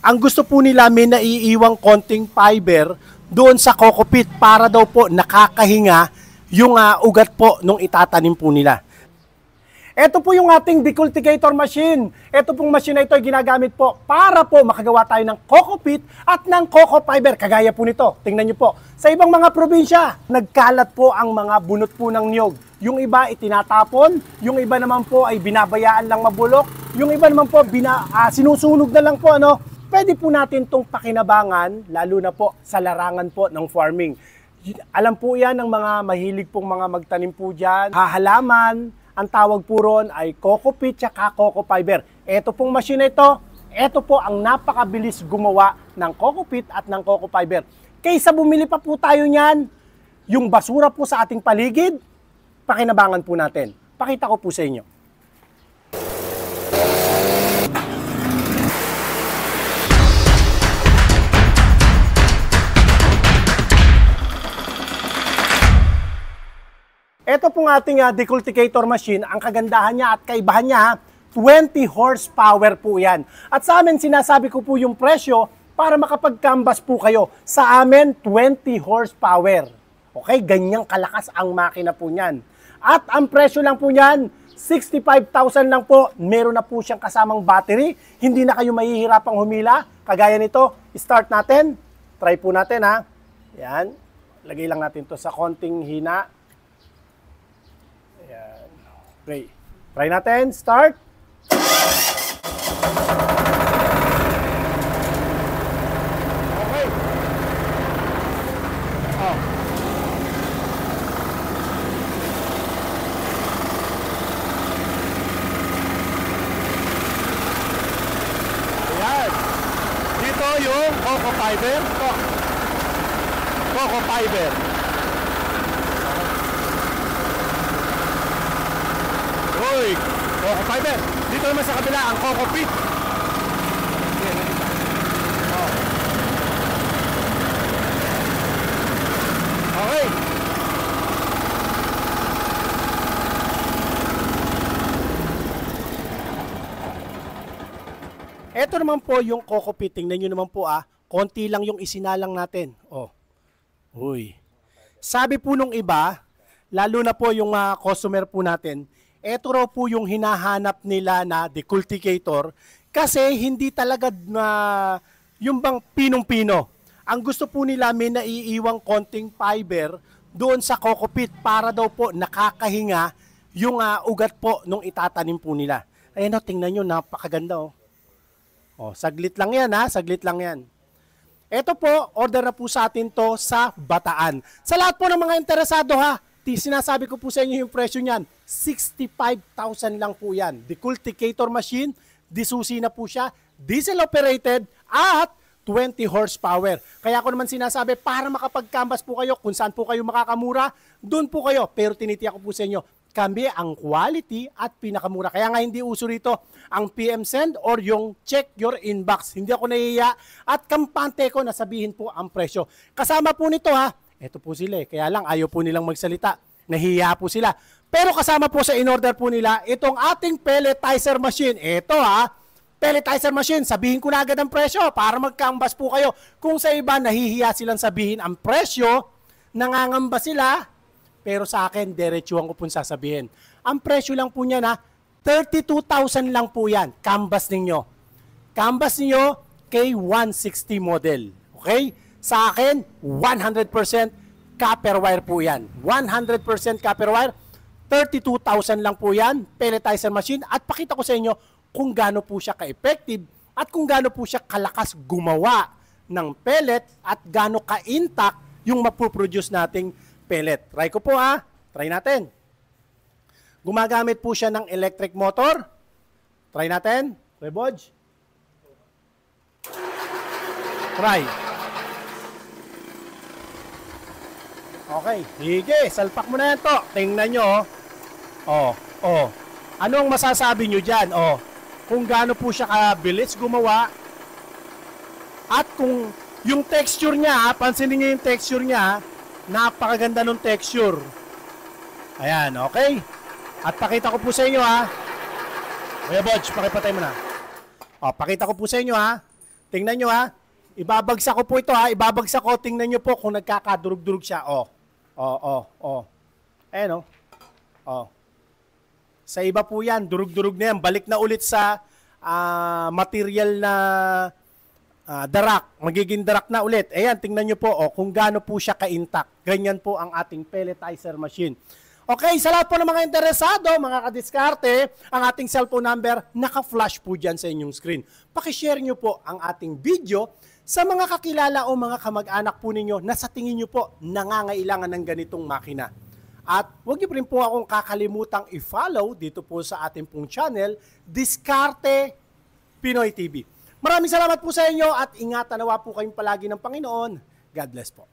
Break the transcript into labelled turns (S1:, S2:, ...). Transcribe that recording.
S1: Ang gusto po nila may naiiwang konting fiber doon sa cockpit para daw po nakakahinga yung ugat po nung itatanim po nila. Ito po yung ating decultivator machine. Ito pong machine na ito ay ginagamit po para po makagawa tayo ng coco peat at ng coco fiber. Kagaya po nito. Tingnan nyo po. Sa ibang mga probinsya, nagkalat po ang mga bunot po ng niyog. Yung iba itinatapon, yung iba naman po ay binabayaan lang mabulok, yung iba naman po sinusunog na lang po. Pwede po natin itong pakinabangan, lalo na po sa larangan po ng farming. Alam po yan ng mga mahilig pong mga magtanim po dyan. Hahalaman, ang tawag po ron ay coco peat at coco fiber. Ito pong machine na ito po ang napakabilis gumawa ng coco peat at ng coco fiber. Kaysa bumili pa po tayo niyan, yung basura po sa ating paligid, pakinabangan po natin. Pakita ko po sa inyo. Ito pong ating decultivator machine, ang kagandahan niya at kaibahan niya, 20 horsepower po yan. At sa amin, sinasabi ko po yung presyo para makapag-canvas po kayo. Sa amin, 20 horsepower. Okay, ganyang kalakas ang makina po niyan. At ang presyo lang po niyan, 65,000 lang po. Meron na po siyang kasamang battery. Hindi na kayo mahihirapang humila. Kagaya nito, start natin. Try po natin ha. Yan. Lagay lang natin to sa konting hina. Ayan. Okay. Try natin. Start. Okay. Oh. Ayan. Dito yung coco fiber. Coco fiber. Uy, coco fiber. Dito naman sa kabila ang coco peat. Okay. Ito naman po yung coco peat. Tingnan nyo naman po konti lang yung isinalang natin. Oh. Uy. Sabi po nung iba, lalo na po yung mga customer po natin, ito raw po yung hinahanap nila na decultivator kasi hindi talaga na yung bang pinong-pino. Ang gusto po nila may naiiwang konting fiber doon sa coco peat para daw po nakakahinga yung ugat po nung itatanim po nila. Ayan o, tingnan nyo, napakaganda o. Oh, saglit lang yan saglit lang yan. Ito po, order na po sa atin to sa Bataan. Sa lahat po ng mga interesado sinasabi ko po sa inyo yung presyo niyan, 65,000 lang po yan. Decultivator machine, disusi na po siya, diesel operated at 20 horsepower. Kaya ako naman sinasabi, para makapag-canvas po kayo, kung saan po kayo makakamura, doon po kayo. Pero tinitiyak ko po sa inyo, kami ang quality at pinakamura. Kaya nga hindi uso rito ang PM send or yung check your inbox. Hindi ako nahihiya at kampante ko na sabihin po ang presyo. Kasama po nito ito po sila kaya lang ayaw po nilang magsalita. Nahihiya po sila. Pero kasama po sa in-order po nila itong ating pelletizer machine. Ito pelletizer machine. Sabihin ko na agad ang presyo para mag-canvas po kayo. Kung sa iba nahihiya silang sabihin ang presyo, nangangamba sila. Pero sa akin, diretsuhan ko po sasabihin. Ang presyo lang po niya 32,000 lang po yan. Canvas ninyo. Canvas ninyo K160 model. Okay? Sa akin, 100% copper wire po yan. 100% copper wire. 32,000 lang po yan. Pelletizer machine. At pakita ko sa inyo kung gaano po siya ka-effective at kung gaano po siya kalakas gumawa ng pellet at gaano ka-intact yung mapuproduce nating pellet. Try ko po Try natin. Gumagamit po siya ng electric motor. Try natin. Rebodge. Try. Okay. Sige. Salpak mo na yan to. Tingnan nyo. Anong masasabi nyo dyan? Kung gaano po siya kabilis gumawa. At kung yung texture niya, pansinin nyo yung texture niya, napakaganda ng texture. Ayan, okay. At pakita ko po sa inyo Kuya Bodge, pakipatay mo na. Pakita ko po sa inyo Tingnan nyo ha. Ibabagsak ko po ito ha. Ibabagsak ko. Tingnan nyo po kung nagkakadurug-durug siya. Ayan o. Sa iba po yan, durug-durug na yan. Balik na ulit sa material na darak. Magiging darak na ulit. Ayan, tingnan nyo po kung gaano po siya ka-intact. Ganyan po ang ating pelletizer machine. Okay, sa lahat po ng mga interesado, mga kadiskarte, ang ating cellphone number, naka-flash po dyan sa inyong screen. Pakishare nyo po ang ating video sa mga kakilala o mga kamag-anak po ninyo na sa tingin nyo po nangangailangan ng ganitong makina. At huwag niyo rin po akong kakalimutang i-follow dito po sa ating pong channel, Diskarte Pinoy TV. Maraming salamat po sa inyo at ingatan nawa po kayong palagi ng Panginoon. God bless po.